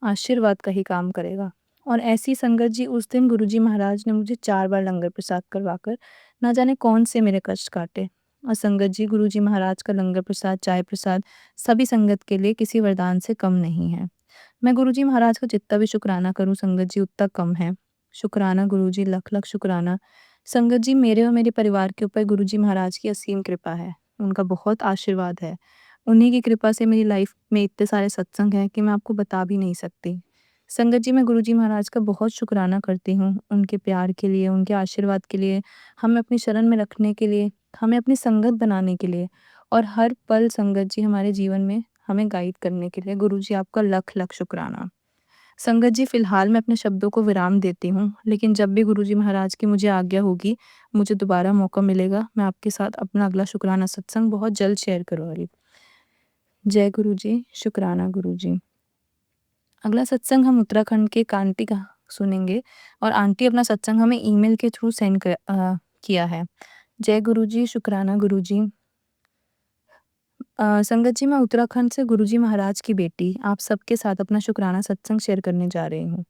आशीर्वाद का ही काम करेगा। और ऐसी संगत जी, उस दिन गुरुजी महाराज ने मुझे 4 बार लंगर प्रसाद करवाकर ना जाने कौन से मेरे कष्ट काटे। और संगत जी, गुरुजी महाराज का लंगर प्रसाद, चाय प्रसाद सभी संगत के लिए किसी वरदान से कम नहीं है। मैं गुरुजी महाराज का जितना भी शुकराना करूँ संगत जी, उतना कम है। शुकराना गुरुजी, लख-लख शुकराना। संगत जी, मेरे और मेरे परिवार के ऊपर गुरुजी महाराज की असीम कृपा है। उनका बहुत आशीर्वाद है। उन्हीं की कृपा से मेरी लाइफ में इतने सारे सत्संग हैं कि मैं आपको बता भी नहीं सकती। संगत जी, मैं गुरुजी महाराज का बहुत शुकराना करती हूँ, उनके प्यार के लिए, उनके आशीर्वाद के लिए, हमें अपनी शरण में रखने के लिए, हमें अपनी संगत बनाने के लिए और हर पल संगत जी हमारे जीवन में हमें गाइड करने के लिए। गुरुजी, आपका लख-लख शुकराना। संगत जी, फ़िलहाल मैं अपने शब्दों को विराम देती हूँ, लेकिन जब भी गुरुजी महाराज की मुझे आज्ञा होगी, मुझे दोबारा मौका मिलेगा, मैं आपके साथ अपना अगला शुकराना सत्संग बहुत जल्द शेयर करूँगी। जय गुरुजी, शुकराना गुरुजी। अगला सत्संग हम उत्तराखंड के कांटी का सुनेंगे और आंटी अपना सत्संग हमें ईमेल के थ्रू किया है। जय गुरुजी, शुकराना गुरुजी। संगत जी, मैं उत्तराखंड से गुरुजी महाराज की बेटी आप सबके साथ अपना शुकराना सत्संग शेयर करने जा रही हूँ।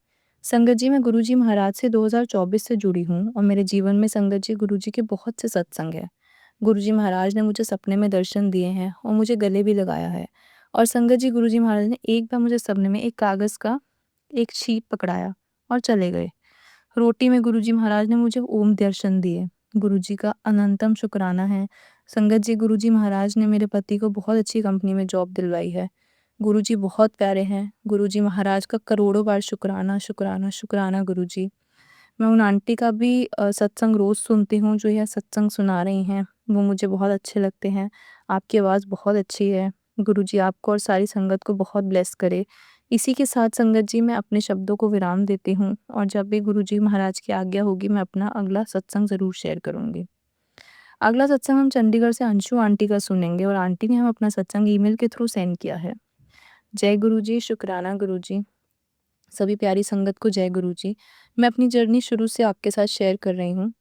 संगत जी, मैं गुरुजी महाराज से 2024 से जुड़ी हूँ और मेरे जीवन में संगत जी, गुरुजी के बहुत से सत्संग हैं। गुरुजी महाराज ने मुझे सपने में दर्शन दिए हैं और मुझे गले भी लगाया है। और संगत जी, गुरुजी महाराज ने एक बार मुझे सपने में एक कागज़ का एक शीट पकड़ाया और चले गए। रोटी में गुरुजी महाराज ने मुझे ओम दर्शन दिए। गुरुजी का अनंतम शुकराना है। संगत जी, गुरुजी महाराज ने मेरे पति को बहुत अच्छी कंपनी में जॉब दिलवाई है। गुरुजी बहुत प्यारे हैं। गुरुजी महाराज का करोड़ों बार शुकराना, शुकराना, शुकराना गुरुजी। मैं उन आंटी का भी सत्संग रोज़ सुनती हूँ, जो यह सत्संग सुना रही हैं, वो मुझे बहुत अच्छे लगते हैं। आपकी आवाज़ बहुत अच्छी है। गुरुजी आपको और सारी संगत को बहुत ब्लेस करे। इसी के साथ संगत जी, मैं अपने शब्दों को विराम देती हूँ और जब भी गुरुजी महाराज की आज्ञा होगी, मैं अपना अगला सत्संग ज़रूर शेयर करूँगी। अगला सत्संग हम चंडीगढ़ से अंशु आंटी का सुनेंगे और आंटी ने हमें अपना सत्संग ईमेल के थ्रू सेंड किया है। जय गुरुजी, शुकराना गुरुजी। सभी प्यारी संगत को जय गुरुजी। मैं अपनी जर्नी शुरू से आपके साथ शेयर कर रही हूँ।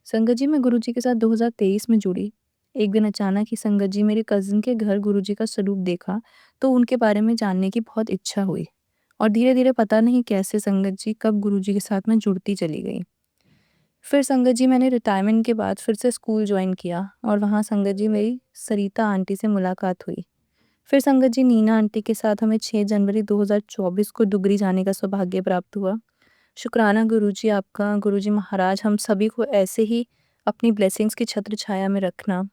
संगत जी, मैं गुरुजी के साथ 2023 में जुड़ी। एक दिन अचानक ही संगत जी, मेरे कज़िन के घर गुरुजी का स्वरूप देखा, तो उनके बारे में जानने की बहुत इच्छा हुई। और धीरे-धीरे पता नहीं कैसे संगत जी, कब गुरुजी के साथ मैं जुड़ती चली गई। फिर संगत जी, मैंने रिटायरमेंट के बाद फिर से स्कूल जॉइन किया और वहाँ संगत जी, मेरी सरिता आंटी से मुलाकात हुई। फिर संगत जी, नीना आंटी के साथ हमें 6 जनवरी 2024 को डुगरी जाने का सौभाग्य प्राप्त हुआ। शुकराना गुरुजी आपका। गुरुजी महाराज हम सभी को ऐसे ही अपनी ब्लेसिंग्स की छत्र छाया में रखना।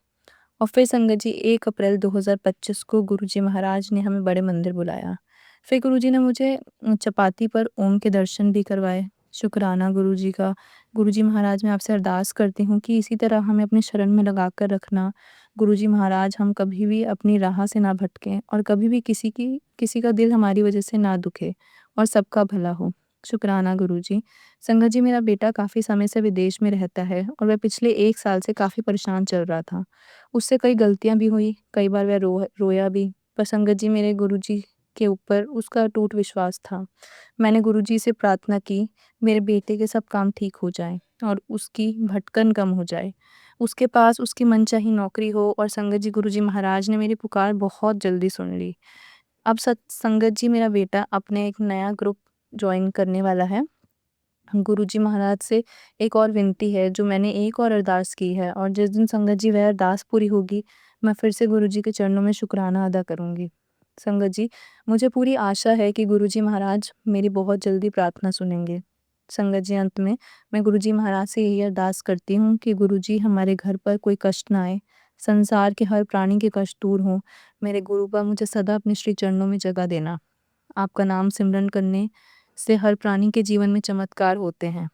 और फिर संगत जी, 1 अप्रैल 2025 को गुरुजी महाराज ने हमें बड़े मंदिर बुलाया। फिर गुरुजी ने मुझे चपाती पर ओम के दर्शन भी करवाए। शुकराना गुरुजी का। गुरुजी महाराज, मैं आपसे अरदास करती हूँ कि इसी तरह हमें अपने शरण में लगा कर रखना। गुरुजी महाराज, हम कभी भी अपनी राह से ना भटकें और कभी भी किसी का दिल हमारी वजह से ना दुखे और सबका भला हो। शुकराना गुरुजी। संगत जी, मेरा बेटा काफ़ी समय से विदेश में रहता है और वह पिछले 1 साल से काफ़ी परेशान चल रहा था। उससे कई गलतियाँ भी हुई, कई बार वह रोया भी। पर संगत जी, मेरे गुरुजी के ऊपर उसका अटूट विश्वास था। मैंने गुरुजी से प्रार्थना की, मेरे बेटे के सब काम ठीक हो जाएँ और उसकी भटकन कम हो जाए। उसके पास उसकी मनचाही नौकरी हो और संगत जी, गुरुजी महाराज ने मेरी पुकार बहुत जल्दी सुन ली। अब संगत जी, मेरा बेटा अपने एक नया ग्रुप जॉइन करने वाला है। गुरुजी महाराज से एक और विनती है, जो मैंने एक और अरदास की है और जिस दिन संगत जी वह अरदास पूरी होगी, मैं फिर से गुरुजी के चरणों में शुकराना अदा करूँगी। संगत जी, मुझे पूरी आशा है कि गुरुजी महाराज मेरी बहुत जल्दी प्रार्थना सुनेंगे। संगत जी, अंत में मैं गुरुजी महाराज से यही अरदास करती हूँ कि गुरुजी, हमारे घर पर कोई कष्ट ना आए, संसार के हर प्राणी के कष्ट दूर हों। मेरे गुरुपा मुझे सदा अपने श्री चरणों में जगह देना। आपका नाम सिमरन करने से हर प्राणी के जीवन में चमत्कार होते हैं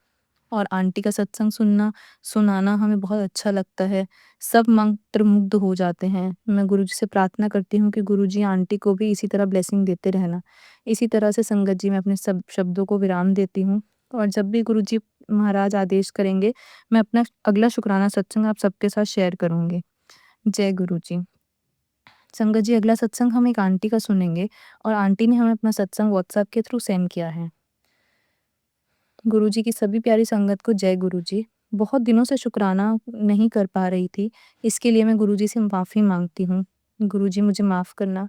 और आंटी का सत्संग सुनाना हमें बहुत अच्छा लगता है। सब मंत्रमुग्ध हो जाते हैं। मैं गुरुजी से प्रार्थना करती हूँ कि गुरुजी आंटी को भी इसी तरह ब्लेसिंग देते रहना। इसी तरह से संगत जी मैं अपने सब शब्दों को विराम देती हूँ और जब भी गुरुजी महाराज आदेश करेंगे, मैं अपना अगला शुक्राना सत्संग आप सबके साथ शेयर करूँगी। जय गुरुजी। संगत जी अगला सत्संग हम एक आंटी का सुनेंगे और आंटी ने हमें अपना सत्संग व्हाट्सएप के थ्रू सेंड किया है। गुरुजी की सभी प्यारी संगत को जय गुरुजी। बहुत दिनों से शुक्राना नहीं कर पा रही थी, इसके लिए मैं गुरुजी से माफ़ी माँगती हूँ। गुरुजी मुझे माफ़ करना।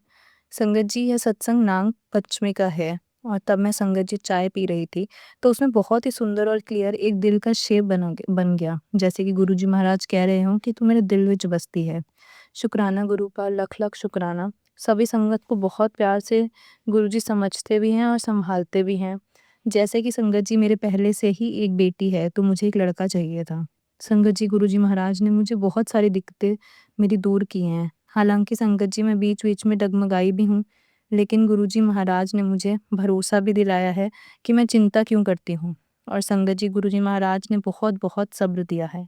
संगत जी यह सत्संग नाग पंचमी का है और तब मैं संगत जी चाय पी रही थी, तो उसमें बहुत ही सुंदर और क्लियर एक दिल का शेप बन गया। जैसे कि गुरुजी महाराज कह रहे हों कि तू मेरे दिल विच बसती है। शुक्राना गुरु का लख-लख शुक्राना। सभी संगत को बहुत प्यार से गुरुजी समझते भी हैं और सँभालते भी हैं। जैसे कि संगत जी मेरे पहले से ही एक बेटी है, तो मुझे एक लड़का चाहिए था। संगत जी गुरुजी महाराज ने मुझे बहुत सारी दिक्कतें मेरी दूर की हैं। हालाँकि संगत जी मैं बीच-बीच में डगमगाई भी हूँ, लेकिन गुरुजी महाराज ने मुझे भरोसा भी दिलाया है कि मैं चिंता क्यों करती हूँ और संगत जी गुरुजी महाराज ने बहुत-बहुत सब्र दिया है।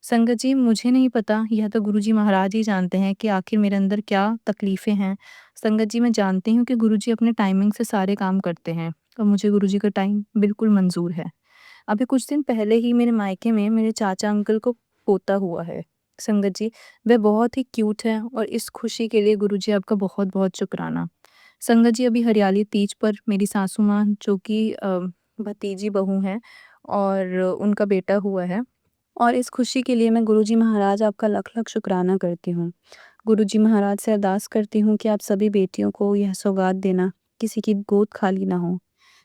संगत जी मुझे नहीं पता, यह तो गुरुजी महाराज ही जानते हैं कि आखिर मेरे अंदर क्या तकलीफ़ें हैं। संगत जी मैं जानती हूँ कि गुरुजी अपने टाइमिंग से सारे काम करते हैं और मुझे गुरुजी का टाइम बिल्कुल मंज़ूर है। अभी कुछ दिन पहले ही मेरे मायके में मेरे चाचा अंकल को पोता हुआ है। संगत जी वह बहुत ही क्यूट है और इस खुशी के लिए गुरुजी आपका बहुत-बहुत शुक्राना। संगत जी अभी हरियाली तीज पर मेरी सासू माँ जो कि भतीजी बहू हैं और उनका बेटा हुआ है और इस खुशी के लिए मैं गुरुजी महाराज आपका लख-लख शुक्राना करती हूँ। गुरुजी महाराज से अरदास करती हूँ कि आप सभी बेटियों को यह सौगात देना, किसी की गोद खाली ना हो।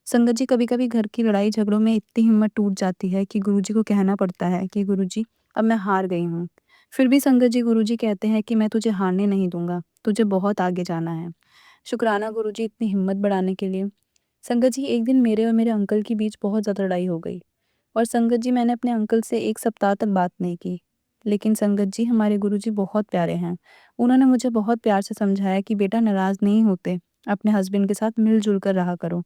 संगत जी कभी-कभी घर की लड़ाई झगड़ों में इतनी हिम्मत टूट जाती है कि गुरुजी को कहना पड़ता है कि गुरुजी अब मैं हार गई हूँ। फिर भी संगत जी गुरुजी कहते हैं कि मैं तुझे हारने नहीं दूँगा, तुझे बहुत आगे जाना है। शुक्राना गुरुजी इतनी हिम्मत बढ़ाने के लिए। संगत जी एक दिन मेरे और मेरे अंकल के बीच बहुत ज़्यादा लड़ाई हो गई और संगत जी मैंने अपने अंकल से 1 सप्ताह तक बात नहीं की। लेकिन संगत जी हमारे गुरुजी बहुत प्यारे हैं। उन्होंने मुझे बहुत प्यार से समझाया कि बेटा नाराज़ नहीं होते, अपने हस्बैंड के साथ मिल-जुल कर रहा करो।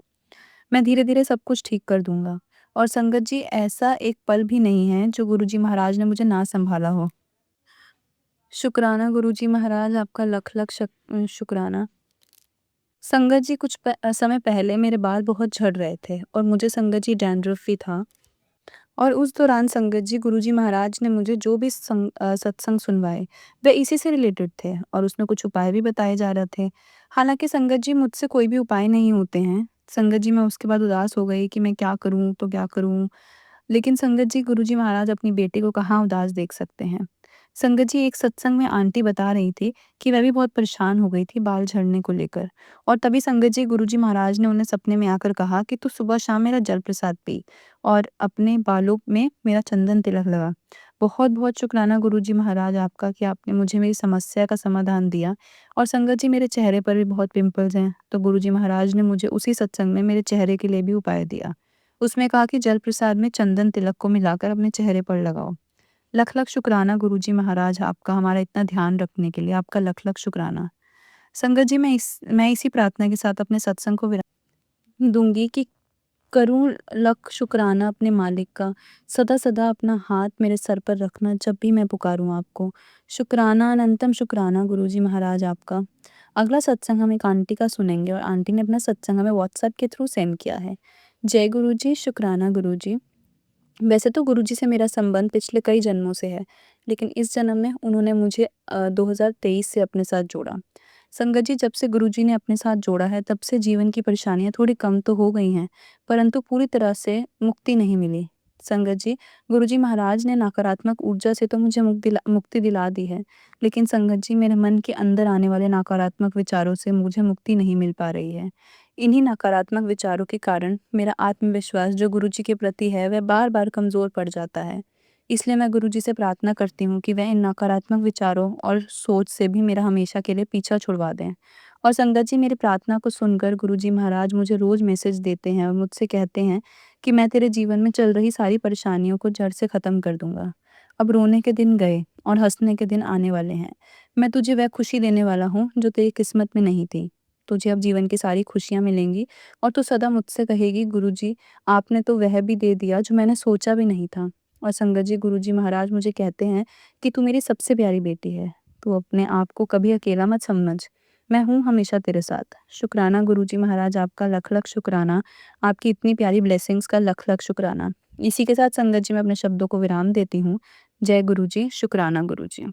मैं धीरे-धीरे सब कुछ ठीक कर दूँगा और संगत जी ऐसा एक पल भी नहीं है जो गुरुजी महाराज ने मुझे ना सँभाला हो। शुक्राना गुरुजी महाराज आपका लख-लख शुक्राना। संगत जी कुछ समय पहले मेरे बाल बहुत झड़ रहे थे और मुझे संगत जी डैंड्रफ भी था और उस दौरान संगत जी गुरुजी महाराज ने मुझे जो भी सत्संग सुनवाए, वे इसी से रिलेटेड थे और उसमें कुछ उपाय भी बताए जा रहे थे। हालाँकि संगत जी मुझसे कोई भी उपाय नहीं होते हैं। संगत जी मैं उसके बाद उदास हो गई कि मैं क्या करूँ तो क्या करूँ? लेकिन संगत जी गुरुजी महाराज अपनी बेटी को कहाँ उदास देख सकते हैं। संगत जी एक सत्संग में आंटी बता रही थी कि वह भी बहुत परेशान हो गई थी बाल झड़ने को लेकर और तभी संगत जी गुरुजी महाराज ने उन्हें सपने में आकर कहा कि तू सुबह शाम मेरा जल प्रसाद पी और अपने बालों में मेरा चंदन तिलक लगा। बहुत-बहुत शुक्राना गुरुजी महाराज आपका कि आपने मुझे मेरी समस्या का समाधान दिया और संगत जी मेरे चेहरे पर भी बहुत पिंपल्स हैं, तो गुरुजी महाराज ने मुझे उसी सत्संग में मेरे चेहरे के लिए भी उपाय दिया। उसमें कहा कि जल प्रसाद में चंदन तिलक को मिलाकर अपने चेहरे पर लगाओ। लख-लख शुक्राना गुरुजी महाराज आपका हमारा इतना ध्यान रखने के लिए, आपका लख-लख शुक्राना। संगत जी मैं इसी प्रार्थना के साथ अपने सत्संग को विराम दूँगी कि करूँ लख शुक्राना अपने मालिक का, सदा-सदा अपना हाथ मेरे सर पर रखना जब भी मैं पुकारूँ आपको। शुक्राना अनंतम शुक्राना गुरुजी महाराज आपका। अगला सत्संग हम एक आंटी का सुनेंगे और आंटी ने अपना सत्संग हमें व्हाट्सएप के थ्रू सेंड किया है। जय गुरुजी, शुक्राना गुरुजी। वैसे तो गुरुजी से मेरा संबंध पिछले कई जन्मों से है, लेकिन इस जन्म में उन्होंने मुझे 2023 से अपने साथ जोड़ा। संगत जी जब से गुरुजी ने अपने साथ जोड़ा है तब से जीवन की परेशानियाँ थोड़ी कम तो हो गई हैं, परंतु पूरी तरह से मुक्ति नहीं मिली। संगत जी, गुरुजी महाराज ने नकारात्मक ऊर्जा से तो मुझे मुक्ति दिला दी है, लेकिन संगत जी मेरे मन के अंदर आने वाले नकारात्मक विचारों से मुझे मुक्ति नहीं मिल पा रही है। इन्हीं नकारात्मक विचारों के कारण मेरा आत्मविश्वास जो गुरुजी के प्रति है वह बार-बार कमज़ोर पड़ जाता है। इसलिए मैं गुरुजी से प्रार्थना करती हूँ कि वह इन नकारात्मक विचारों और सोच से भी मेरा हमेशा के लिए पीछा छुड़वा दें। और संगत जी मेरी प्रार्थना को सुनकर गुरुजी महाराज मुझे रोज़ मैसेज देते हैं और मुझसे कहते हैं कि मैं तेरे जीवन में चल रही सारी परेशानियों को जड़ से ख़त्म कर दूँगा। अब रोने के दिन गए और हँसने के दिन आने वाले हैं। मैं तुझे वह खुशी देने वाला हूँ जो तेरी किस्मत में नहीं थी। तुझे अब जीवन की सारी खुशियाँ मिलेंगी और तू सदा मुझसे कहेगी, गुरुजी आपने तो वह भी दे दिया जो मैंने सोचा भी नहीं था। और संगत जी, गुरुजी महाराज मुझे कहते हैं कि तू मेरी सबसे प्यारी बेटी है। तू अपने आप को कभी अकेला मत समझ। मैं हूँ हमेशा तेरे साथ। शुक्राना गुरुजी महाराज, आपका लख-लख शुक्राना। आपकी इतनी प्यारी ब्लेसिंग्स का लख-लख शुक्राना। इसी के साथ संगत जी मैं अपने शब्दों को विराम देती हूँ। जय गुरु जी, शुक्राना गुरु जी।